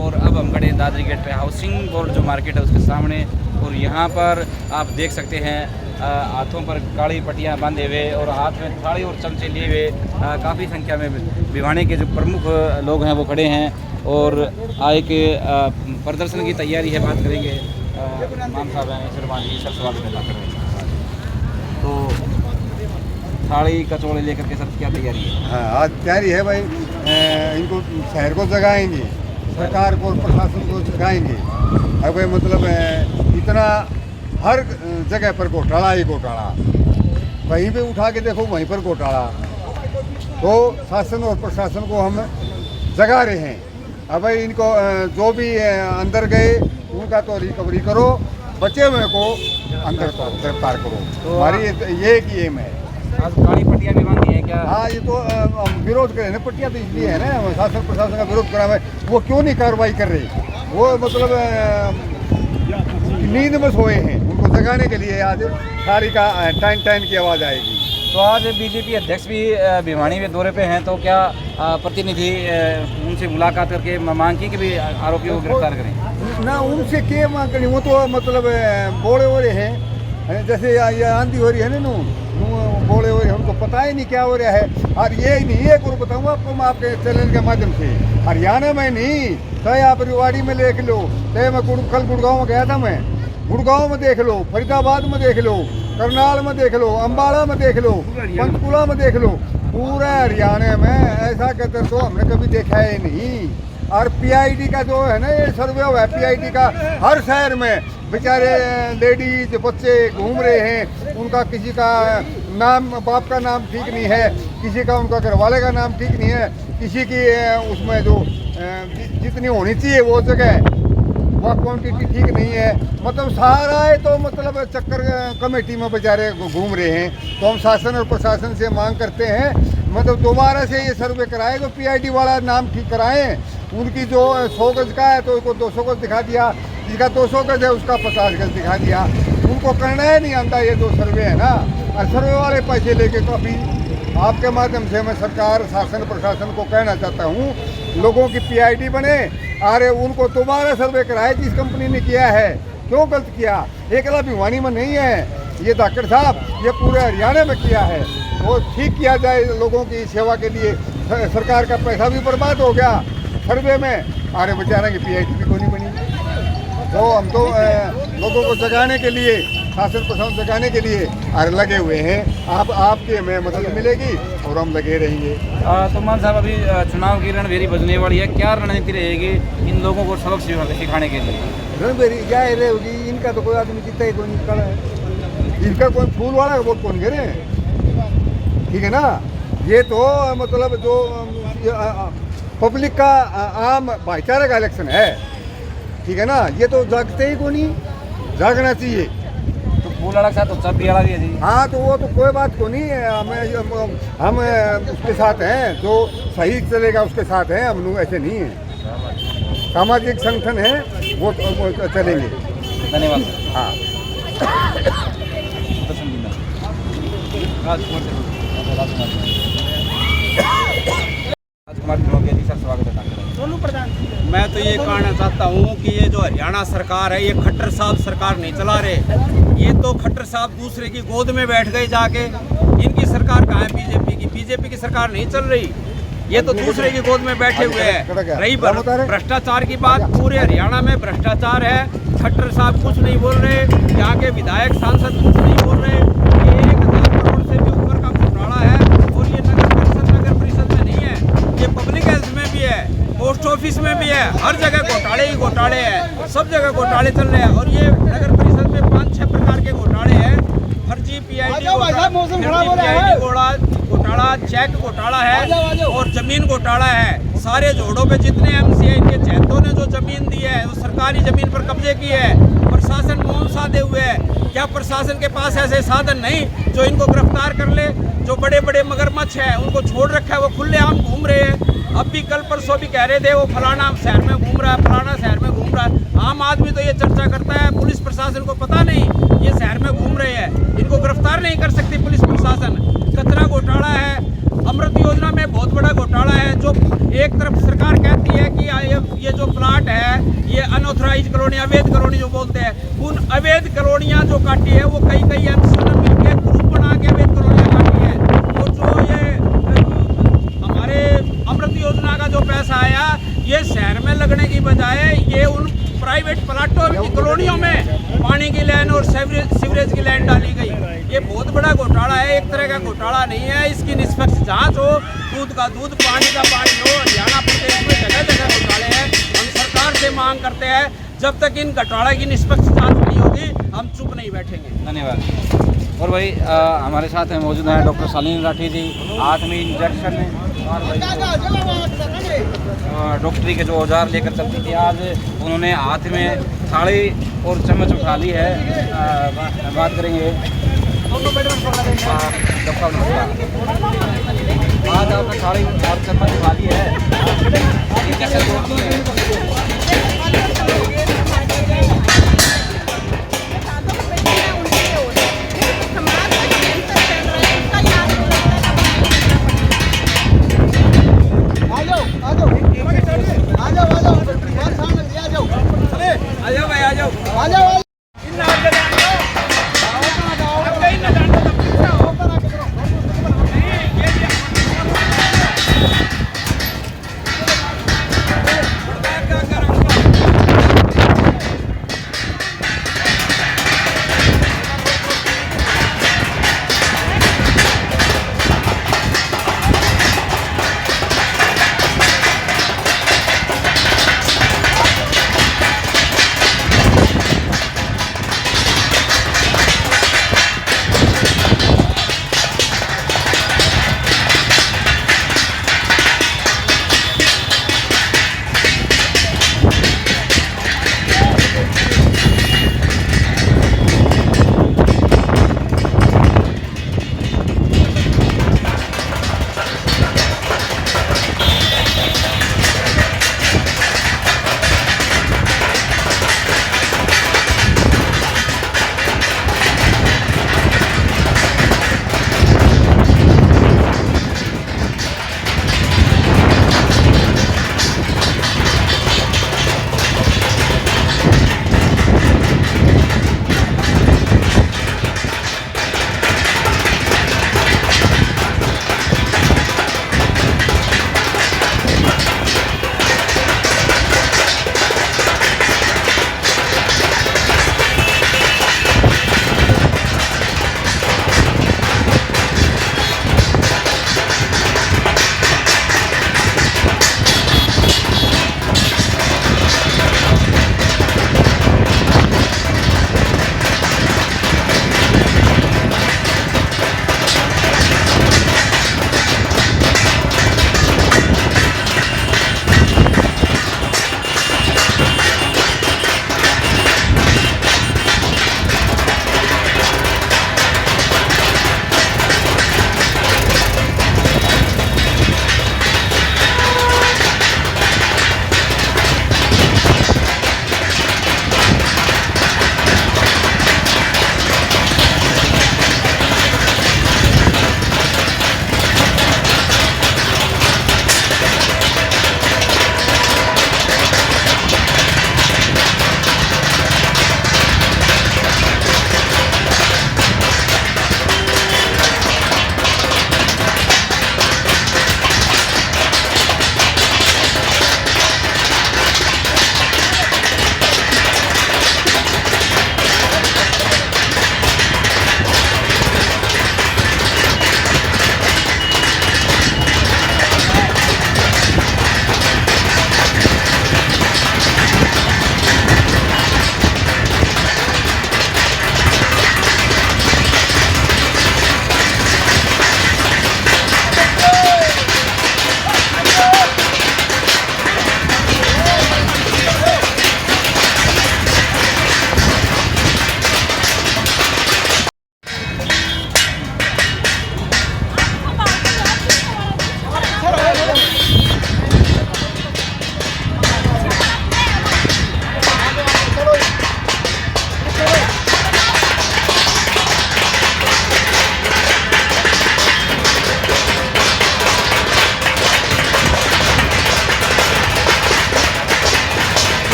और अब हम खड़े हैं दादरी गेट पे, हाउसिंग बोर्ड जो मार्केट है उसके सामने। और यहाँ पर आप देख सकते हैं हाथों पर काली पट्टियाँ बांधे हुए और हाथ में थाली और चमचे लिए हुए काफ़ी संख्या में भिवानी के जो प्रमुख लोग हैं वो खड़े हैं और एक प्रदर्शन की तैयारी है। बात करेंगे इमाम साहब हैं शेरवानी जी, सर सवाल पैदा कर रहे हैं। तो थाली कचौड़े लेकर के सब क्या तैयारी है? हाँ, आज तैयारी है भाई। इनको शहर को जगाएंगे, सरकार को और प्रशासन को जगाएंगे। अब भाई मतलब इतना हर जगह पर घोटाला ही घोटाला, कहीं पे उठा के देखो वहीं पर घोटाला। तो शासन और प्रशासन को हम जगा रहे हैं। अब भाई इनको जो भी अंदर गए उनका तो रिकवरी करो, बचे हुए को अंदर तो गिरफ्तार करो। तो हमारी ये एक एम है। आज काली पट्टियाँ भी बांधी हैं क्या? हाँ, ये तो विरोध करें ना, पट्टियाँ तो इसलिए है ना, शासन प्रशासन का विरोध करा है। वो क्यों नहीं कार्रवाई कर रही? वो मतलब नींद में सोए हैं, उनको जगाने के लिए आज सारी का टाइन टाइन की आवाज़ आएगी। तो आज बीजेपी अध्यक्ष भी भिवानी में दौरे पे हैं, तो क्या प्रतिनिधि उनसे मुलाकात करके मांग की कि भी आरोपियों को गिरफ्तार करें? ना उनसे क्या मांग करनी, वो तो मतलब बोले हो रहे हैं। जैसे ये आंधी हो रही है ना, बोले हो रहे हैं, उनको पता ही नहीं क्या हो रहा है। और ये नहीं, एक और बताऊँगा आपको मैं आपके चैनल के माध्यम से, हरियाणा में नहीं, चाहे आप रेवाड़ी में देख लो, चाहे मैं कल गुड़गांव में गया था, मैं गुड़गांव में देख लो, फरीदाबाद में देख लो, करनाल में देख लो, अम्बाड़ा में देख लो, पंचकुला में देख लो, पूरा हरियाणा में ऐसा कहते तो हमने कभी देखा ही नहीं। और पीआईडी का जो है ना ये सर्वे हुआ है, पीआईडी का हर शहर में बेचारे लेडीज बच्चे घूम रहे हैं। उनका किसी का नाम, बाप का नाम ठीक नहीं है, किसी का उनका घर वाले का नाम ठीक नहीं है, किसी की उसमें जो जितनी होनी चाहिए वो जगह वह क्वांटिटी ठीक नहीं है। मतलब सारा है तो मतलब चक्कर कमेटी में बेचारे घूम रहे हैं। तो हम शासन और प्रशासन से मांग करते हैं मतलब दोबारा से ये सर्वे कराए, तो पीआईडी वाला नाम ठीक कराएं। उनकी जो 100 गज का है तो उसको 200 गज दिखा दिया, जिसका 200 गज है उसका 50 गज दिखा दिया। उनको करना ही नहीं आता ये जो सर्वे है ना, और सर्वे वाले पैसे लेके काफ़ी। आपके माध्यम से मैं सरकार, शासन, प्रशासन को कहना चाहता हूँ, लोगों की पीआईडी बने, अरे उनको दोबारा सर्वे कराए जिस कंपनी ने किया है। क्यों गलत किया? एकला भिवानी में नहीं है ये धाकड़ साहब, ये पूरे हरियाणा में किया है। वो ठीक किया जाए लोगों की सेवा के लिए। सरकार का पैसा भी बर्बाद हो गया सर्वे में, अरे बेचारा की पीआईडी भी कोई नहीं बनी। तो हम तो लोगों को जगाने के लिए, शासन प्रशासन जगाने के लिए अरे लगे हुए हैं। आपके हमें मदद मिलेगी और हम लगे रहेंगे। तो मान साहब, अभी चुनाव की रणभेरी बजने वाली है, क्या रणनीति रहेगी इन लोगों को सबक सिखाने के लिए? रणभेरी क्या रहेगी? इनका तो कोई आदमी जीता ही कोई नहीं खड़ा है, इनका कोई फूल वाला वोट कौन गिरे, ठीक है ना। ये तो मतलब जो पब्लिक का आम भाईचारे का इलेक्शन है, ठीक है ना। ये तो जागते ही को नहीं, जागना चाहिए। तो फूल अलग साथ तो सब भी अलग है जी। हाँ, तो वो तो कोई बात को नहीं है, हम उसके साथ हैं, जो सही चलेगा उसके साथ हैं। हम लोग ऐसे नहीं हैं, सामाजिक संगठन है वो चलेंगे। धन्यवाद। हाँ, मैं तो ये कहना चाहता हूँ कि ये जो हरियाणा सरकार है, ये खट्टर साहब सरकार नहीं चला रहे। ये तो खट्टर साहब दूसरे की गोद में बैठ गए जाके। इनकी सरकार कहाँ है? बीजेपी की सरकार नहीं चल रही, ये तो दूसरे की गोद में बैठे हुए हैं। रही भ्रष्टाचार की बात, पूरे हरियाणा में भ्रष्टाचार है। खट्टर साहब कुछ नहीं बोल रहे, यहाँ के विधायक सांसद कुछ नहीं बोल रहे। ये 1000 करोड़ से भी ऊपर का घोटाला है। और ये नगर परिषद में नहीं है, ये पब्लिक हेल्थ में भी है, पोस्ट ऑफिस में भी है, हर जगह घोटाले ही घोटाले हैं, सब जगह घोटाले चल रहे हैं। और ये नगर परिषद में 5-6 प्रकार के घोटाले हैं। फर्जी पीआईडी घोटाला, चेक घोटाला है और जमीन घोटाला है। सारे जोड़ों पे जितने एमसी है, इनके चैतों ने जो जमीन दी है, वो सरकारी जमीन पर कब्जे की है। प्रशासन मौन साधे हुए है। क्या प्रशासन के पास ऐसे साधन नहीं जो इनको गिरफ्तार कर ले? जो बड़े बड़े मगरमच्छ है उनको छोड़ रखा है, वो खुलेआम घूम रहे हैं। अब भी कल परसों भी कह रहे थे वो फलाना शहर में घूम रहा है, फलाना शहर में घूम रहा है। आम आदमी तो ये चर्चा करता है, पुलिस प्रशासन को पता नहीं ये शहर में घूम रहे हैं, इनको गिरफ्तार नहीं कर सकती पुलिस प्रशासन। कचरा घोटाला है, अमृत योजना में बहुत बड़ा घोटाला है। जो एक तरफ सरकार कहती है कि ये जो प्लाट अनऑथराइज कॉलोनी, अवैध कॉलोनी जो बोलते हैं, उन अवैध कॉलोनियाँ जो काटी है वो कई एमसीओ ने मिलकर ग्रुप बना के अवैध कॉलोनियाँ काटी है। और जो ये हमारे अमृत योजना का जो पैसा आया, ये शहर में लगने की बजाय ये उन प्राइवेट प्लाटों की कॉलोनियों में पानी की लाइन और सीवरेज की लाइन डाली गई। ये बहुत बड़ा घोटाला है, एक तरह का घोटाला नहीं है। इसकी निष्पक्ष जांच हो, दूध का दूध, पानी का पानी हो। हरियाणा प्रदेश में जगह जगह घोटाले हैं। हम सरकार से मांग करते हैं, जब तक इन घोटाले की निष्पक्ष जांच नहीं होगी हम चुप नहीं बैठेंगे। धन्यवाद। और भाई हमारे साथ में मौजूद हैं डॉक्टर शालीन राठी जी, हाथ में इंजेक्शन है और डॉक्टरी के जो औजार लेकर चलती थी, आज उन्होंने हाथ में थाली और चम्मच उठा ली है। बात करेंगे आज आपने थाली और चम्मच उठा ली है, कैसे जोड़ती है?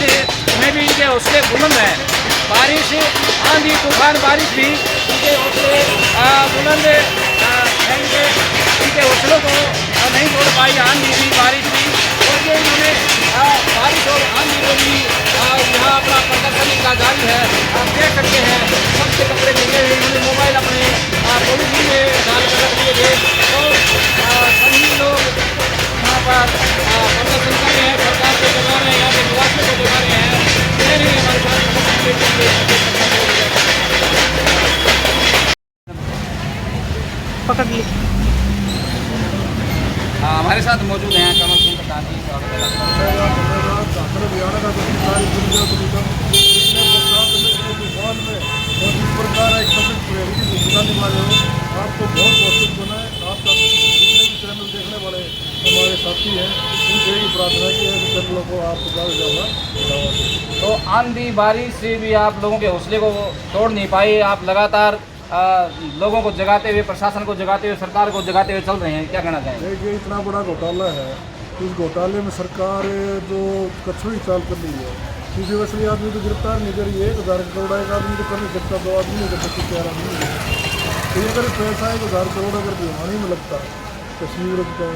में भी इनके हौसले बुलंद हैं। बारिश, आंधी, तूफान, बारिश भी इनके हौसले बुलंद हैं। इनके हौसलों को नहीं छोड़ पाई आंधी भी, बारिश भी। और ये इन्होंने बारिश और आंधी में भी यहाँ अपना प्रदर्शन इनका जारी है। आप देख सकते हैं सबसे कपड़े मिले हुए, इन्होंने मोबाइल अपने पॉलिथीन में डाल कर रख दिए थे। तो सभी लोग यहाँ पर प्रदर्शन कर रहे हैं, सरकार को जगा रहे हैं, यहाँ के निवासियों को जगा रहे हैं। नहीं हमारे साथ पकड़ ली। हमारे साथ मौजूद हैं कमल सिंह प्रधान जी, स्वागत है आपको बहुत बहुत बनाए। आपका जितने भी चैनल देखने वाले हमारे साथी हैं उनसे यही प्रार्थना की है कि चैनलों को आप ज़्यादा तो आंधी बारिश से भी आप लोगों के हौसले को तोड़ नहीं पाए। आप लगातार लोगों को जगाते हुए, प्रशासन को जगाते हुए, सरकार को जगाते हुए चल रहे हैं। क्या कहना चाहेंगे? देखिए, इतना बड़ा घोटाला है, इस घोटाले में सरकार जो कछुई चाल कर रही है, किसी वैसे आदमी तो गिरफ्तार नहीं करी है। 1,000 करोड़ एक आदमी तो कर नहीं सकता, 2 आदमी नहीं कर सकते, 4 आदमी नहीं कर सकते। तो ये अगर पैसा 1,000 करोड़ अगर भिवानी में लगता है, कश्मीर का,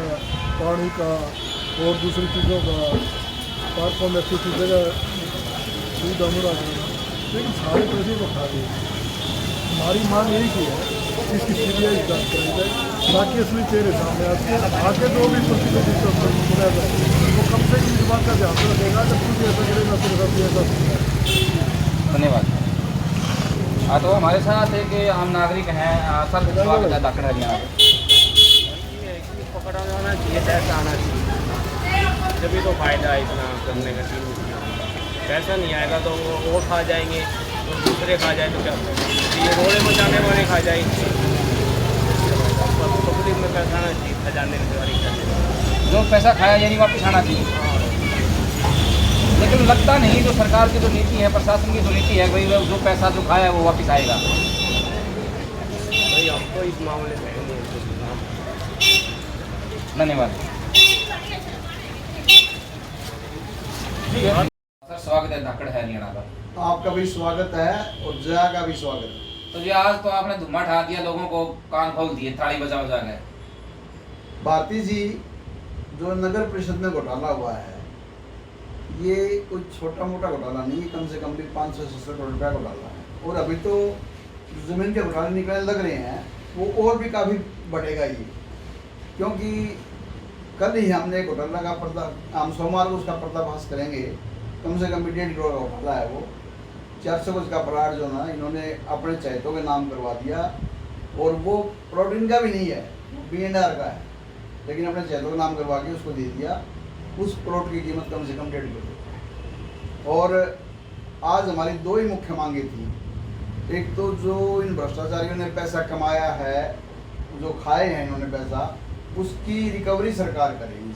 पानी का और दूसरी चीज़ों का, पार्कों में अच्छी अच्छी जगह सुविधा मिला, लेकिन सारे पैसे को खा गए। हमारी मांग यही की है कि इसकी सीबीआई जांच कराई जाए ताकि असली चेहरे सामने आके जो भी प्रतिनिधि सुना जाए वो कम से कम इस बात का ध्यान रखेगा जब कुछ ऐसा करेगा फिर ऐसा। धन्यवाद। तो हमारे साथ एक आम नागरिक हैं, सर स्वागत है दक्षिण हरियाणा में। पकड़ाना चाहिए, पैसा आना चाहिए, तभी तो फायदा है इतना करने का। पैसा नहीं आएगा तो वो खा जाएंगे, तो दूसरे खा जाए तो क्या, ये रोड़े मचाने वाले खा जाएंगे। पब्लिक में पैसा आना चाहिए, खजाने की तैयारी करने जो पैसा खाया यानी वापस आना चाहिए। लेकिन लगता नहीं, जो सरकार की जो नीति है, प्रशासन की जो नीति है, वही जो पैसा जो खाया है वो वापस आएगा। भाई हमको इस मामले में धन्यवाद सर, स्वागत है दक्षिण हरियाणा का। आपका भी स्वागत है और जया का भी स्वागत है। तो जी आज तो आपने धुआं उठा दिया, लोगों को कान खोल दिए, थाली बजा बजा गए। भारती जी, जो नगर परिषद में घोटाला हुआ है, ये कोई छोटा मोटा घोटाला नहीं है, कम से कम भी 500-600 करोड़ रुपया घोटाला है। और अभी तो ज़मीन के घोटाले निकलने लग रहे हैं, वो और भी काफ़ी बढ़ेगा ये, क्योंकि कल ही हमने घोटाला का पर्दा, हम सोमवार को उसका पर्दाफाश करेंगे। कम से कम भी 1.5 करोड़ का घोटाला है वो। 400 गज का प्लाट जो ना इन्होंने अपने चहेतों के नाम करवा दिया, और वो प्लॉट इनका भी नहीं है, B&R का है, लेकिन अपने चहेतों का नाम करवा के उसको दे दिया। उस प्लॉट की कीमत कम से कम 1.5 करोड़। और आज हमारी 2 ही मुख्य मांगे थी। एक तो जो इन भ्रष्टाचारियों ने पैसा कमाया है, जो खाए हैं इन्होंने पैसा, उसकी रिकवरी सरकार करेगी,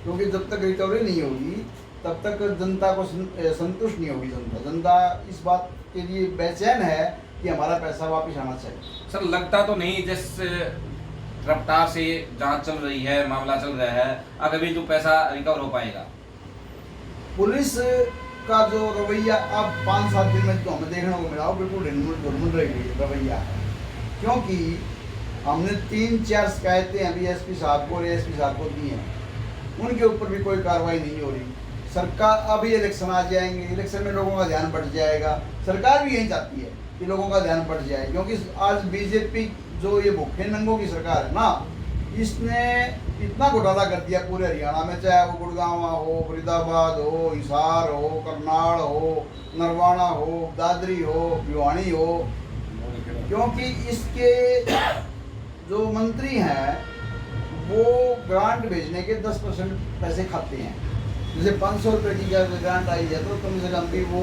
क्योंकि जब तक रिकवरी नहीं होगी तब तक जनता को संतुष्ट नहीं होगी। जनता इस बात के लिए बेचैन है कि हमारा पैसा वापस आना चाहिए। सर लगता तो नहीं जिस रफ्तार से जांच चल रही है, मामला चल रहा है, अगर भी जो पैसा रिकवर हो पाएगा। पुलिस का जो रवैया अब 5-7 दिन में तो हमें देखने को मिला, बिल्कुल ढुलमुल रही रवैया है। क्योंकि हमने 3-4 शिकायतें अभी एसपी साहब को और एएसपी साहब को दी हैं, उनके ऊपर भी कोई कार्रवाई नहीं हो रही। सरकार, अभी इलेक्शन आ जाएंगे, इलेक्शन में लोगों का ध्यान बढ़ जाएगा। सरकार भी यही चाहती है कि लोगों का ध्यान बढ़ जाए, क्योंकि आज बीजेपी जो ये भूखे नंगों की सरकार है ना, इसने इतना घोटाला कर दिया पूरे हरियाणा में, चाहे वो गुड़गांव हो, फरीदाबाद हो, हिसार हो, करनाल हो, नरवाना हो, दादरी हो, भिवानी हो। क्योंकि इसके जो मंत्री हैं वो ग्रांट भेजने के 10% पैसे खाते हैं। जैसे 500 रुपये की ग्रांट आई है तो कम से कम भी वो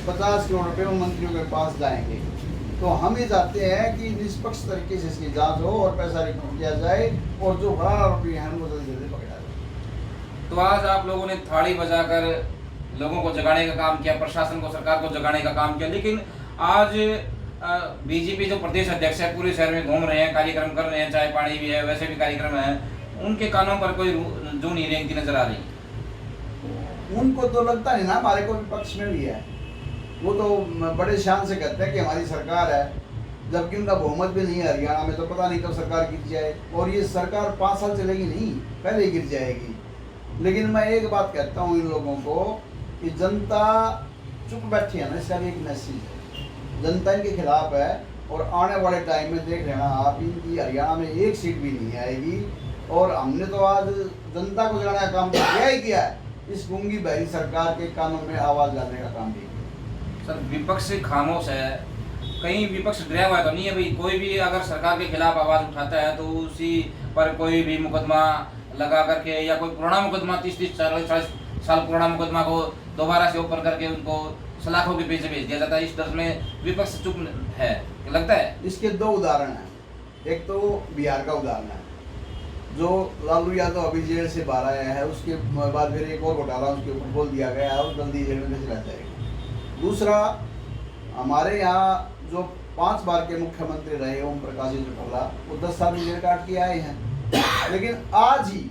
50 करोड़ रुपये वो मंत्रियों के पास जाएंगे। तो हम ये चाहते हैं कि निष्पक्ष तरीके से इसकी जांच हो और पैसा रिकवर किया जाए, और जो बड़ा आरोपी हैं वो जल्दी जल्दी पकड़ा जाए। तो आज आप लोगों ने थाली बजाकर लोगों को जगाने का काम किया, प्रशासन को, सरकार को जगाने का काम किया, लेकिन आज बीजेपी जो प्रदेश अध्यक्ष है पूरे शहर में घूम रहे हैं, कार्यक्रम कर रहे हैं, चाय पानी भी है, वैसे भी कार्यक्रम है, उनके कानों पर कोई जू नहीं रेंगती नजर आ रही। उनको तो लगता नहीं ना, हमारे को विपक्ष में भी है, वो तो बड़े शान से कहते हैं कि हमारी सरकार है, जबकि उनका बहुमत भी नहीं है हरियाणा में, तो पता नहीं कब सरकार गिर जाए। और ये सरकार 5 साल चलेगी नहीं, पहले ही गिर जाएगी। लेकिन मैं एक बात कहता हूँ इन लोगों को कि जनता चुप बैठी है ना, इसका भी एक मैसेज है, जनता इनके खिलाफ है। और आने वाले टाइम में देख लेना आप, इनकी हरियाणा में 1 सीट भी नहीं आएगी। और हमने तो आज जनता को जगाने का काम किया ही किया है, इस गूंगी बहरी सरकार के कानों में आवाज़ डालने का काम भी किया। सर विपक्ष खामोश है, कहीं विपक्ष डरा हुआ तो नहीं है भाई? कोई भी अगर सरकार के खिलाफ आवाज़ उठाता है तो उसी पर कोई भी मुकदमा लगा करके, या कोई पुराना मुकदमा 30-30 40 साल पुराना मुकदमा को दोबारा से ओपन करके उनको सलाखों के पीछे भेज दिया जाता है। इस डर में विपक्ष चुप है, लगता है। इसके 2 उदाहरण हैं। एक तो बिहार का उदाहरण है, जो लालू यादव अभी जेल से बाहर आया है, उसके बाद फिर एक और घोटाला उसके ऊपर बोल दिया गया है और जल्दी जेल में चला जाएगा। दूसरा, हमारे यहाँ जो 5 बार के मुख्यमंत्री रहे ओम प्रकाश चौटाला, वो 10 साल में जेल काट के आए हैं, लेकिन आज ही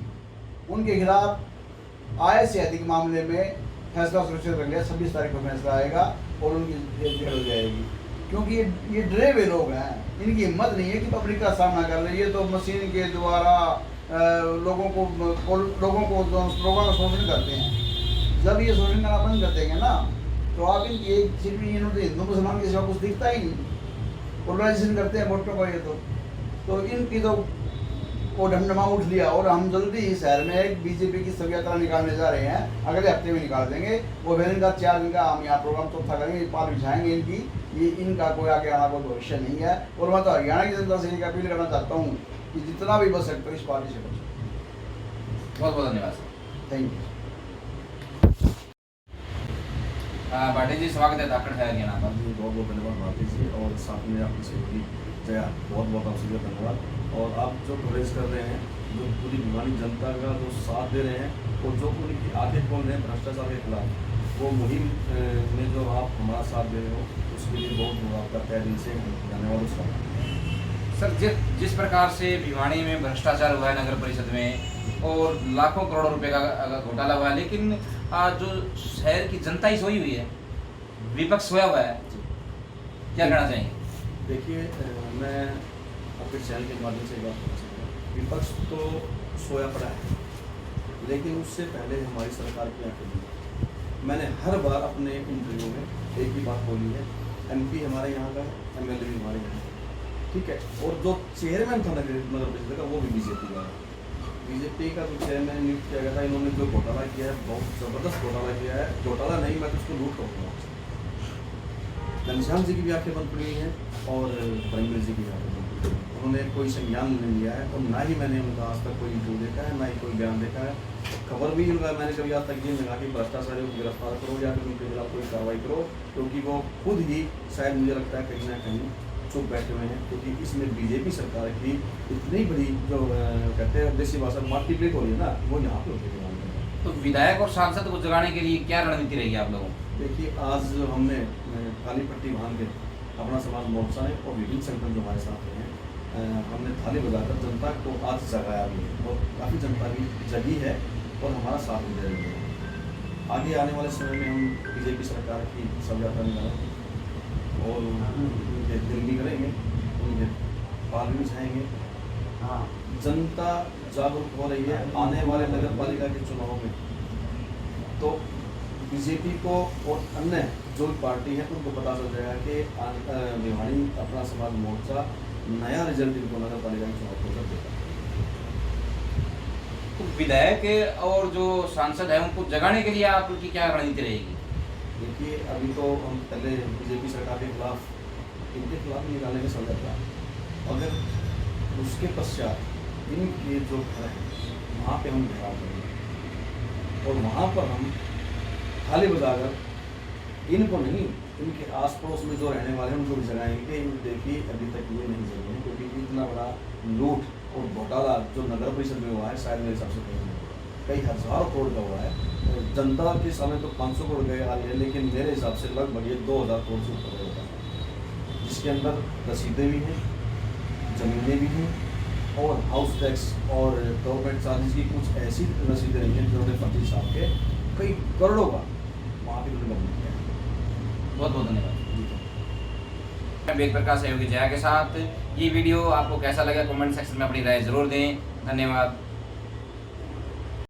उनके खिलाफ आय से अधिक मामले में फैसला सुरक्षित रख लिया। 26 तारीख को फैसला आएगा और उनकी जेल हो जाएगी, क्योंकि ये डरे हुए लोग हैं, इनकी हिम्मत नहीं है कि पब्लिक का सामना कर ले। ये तो मशीन के द्वारा लोगों का शोषण करते हैं। जब ये शोषण करना बंद कर देंगे ना, तो आप इनकी एक सिर्फ इन्होंने हिंदू मुसलमान के सिवा कुछ दिखता ही नहीं। पोलराइजेशन करते हैं वोटों का ये तो इनकी तो वो ढमढमा उठ लिया। और हम जल्दी ही शहर में एक बीजेपी की सभा यात्रा निकालने जा रहे हैं, अगले हफ्ते में निकाल देंगे। वो फिर इनका 4 दिन का हम यहाँ प्रोग्राम चौथा करेंगे, पार बिछाएंगे इनकी, ये इनका कोई आगे आना कोई भविष्य नहीं है। और मैं तो हरियाणा की जनता से एक अपील करना चाहता हूँ कि जितना भी बच सकते हो इस पार्टी से बचो। बहुत बहुत धन्यवाद सर, थैंक यू। भाटी जी स्वागत है धाकड़ है हरियाणा पर। बहुत बहुत धन्यवाद भारती जी, और साथ में आपकी सहयोगी जया, बहुत बहुत आप सभी का धन्यवाद। और आप जो कवरेज कर रहे हैं, जो पूरी भिवानी जनता का जो साथ दे रहे हैं, और जो उनकी आंखें खोल रहे हैं भ्रष्टाचार के खिलाफ, वो मुहिम में जो आप हमारा साथ दे रहे हो, उसके लिए बहुत बहुत आपका तहे दिल से धन्यवाद। उसका सर जिस प्रकार से भिवानी में भ्रष्टाचार हुआ है नगर परिषद में, और लाखों करोड़ों रुपए का घोटाला हुआ है, लेकिन जो शहर की जनता ही सोई हुई है, विपक्ष सोया हुआ है, क्या कहना चाहेंगे? देखिए, मैं आपके चैनल के माध्यम से एक बात कहना चाहूँगा, विपक्ष तो सोया पड़ा है, लेकिन उससे पहले हमारी सरकार की आंखें खुली। मैंने हर बार अपने इंटरव्यू में एक ही बात बोली है, MP हमारे यहाँ का है, MLA भी हमारे यहाँ है, ठीक है। और जो चेयरमैन था नगर परिषद का, वो भी बीजेपी का है। बीजेपी का जो चेयरमैन नियुक्त किया गया था, इन्होंने जो घोटाला किया है, बहुत ज़बरदस्त घोटाला किया है। घोटाला नहीं, मैं तो उसको लूट कहूँगा। घनश्याम जी की भी आंखें बंद पड़ी हैं और परमवीर जी की भी आंखें बंद पड़ी हैं। उन्होंने कोई संज्ञान नहीं लिया है, और ना ही मैंने उनका आज तक कोई इंटरव्यू देखा है, ना ही कोई बयान देखा है। खबर भी उनका मैंने कभी आज तक ये नहीं लगा कि भ्रष्टाचारियों को गिरफ्तार करो या फिर उनके खिलाफ कोई कार्रवाई करो, क्योंकि वो खुद ही शायद मुझे लगता है कहीं ना कहीं चुप बैठे हुए हैं। क्योंकि इसमें बीजेपी सरकार की इतनी बड़ी जो कहते हैं देसी भाषा मार्टी प्लेट हो रही है ना, वो यहाँ पे होती है। तो विधायक और सांसद को जगाने के लिए क्या रणनीति रहेगी आप लोगों? देखिए, आज जो हमने काली पट्टी बांध के अपना समाज मोर्चा ने और विभिन्न संगठन जो हमारे साथ हैं, हमने थाली बजाकर जनता को आज जगाया भी है, और काफ़ी जनता भी जगी है और हमारा साथ भी दे रही है। आगे आने वाले समय में हम बीजेपी सरकार की सब यात्रा निकालेंगे और उनके दिल भी करेंगे, उनके पाल भी बिछाएंगे। हाँ, जनता जागरूक हो रही है। आने वाले नगर पालिका के चुनाव में तो बीजेपी को और अन्य जो पार्टी है उनको पता चल जाएगा कि भिवानी अपना समाज मोर्चा नया रिजल्ट इनको नगर पालिका के चुनाव को देगा। तो विधायक और जो सांसद है उनको जगाने के लिए आपकी क्या रणनीति रहेगी? देखिए, अभी तो हम पहले बीजेपी सरकार के खिलाफ इनके खिलाफ निकालने के समझ था, अगर उसके पश्चात इनके जो घर है वहाँ पे हम घेराव करेंगे और वहाँ पर हम थाली बजाकर इनको नहीं, इनके आस पड़ोस में जो रहने वाले हैं उनको भी जगाएंगे। देखिए, अभी तक ये नहीं जगे हैं, क्योंकि इतना बड़ा लूट और घोटाला जो नगर परिषद में हुआ है, शायद मेरे हिसाब से कई हज़ारों करोड़ का हुआ है। जनता के सामने तो 500 करोड़ गए आ रहे हैं, लेकिन मेरे हिसाब से लगभग ये 2000 करोड़ से ऊपर होता है, जिसके अंदर रसीदें भी हैं, ज़मीनें भी हैं, और हाउस टैक्स और गवर्नमेंट चार्जेस की कुछ ऐसी रसीदें नहीं हैं जिन्होंने फर्जी साहब के कई करोड़ों का, वहाँ पे उन्होंने बंद किया। बहुत बहुत धन्यवाद। वेद प्रकाश सहयोगी जया के साथ ये वीडियो आपको कैसा लगा कमेंट सेक्शन में अपनी राय जरूर दें। धन्यवाद।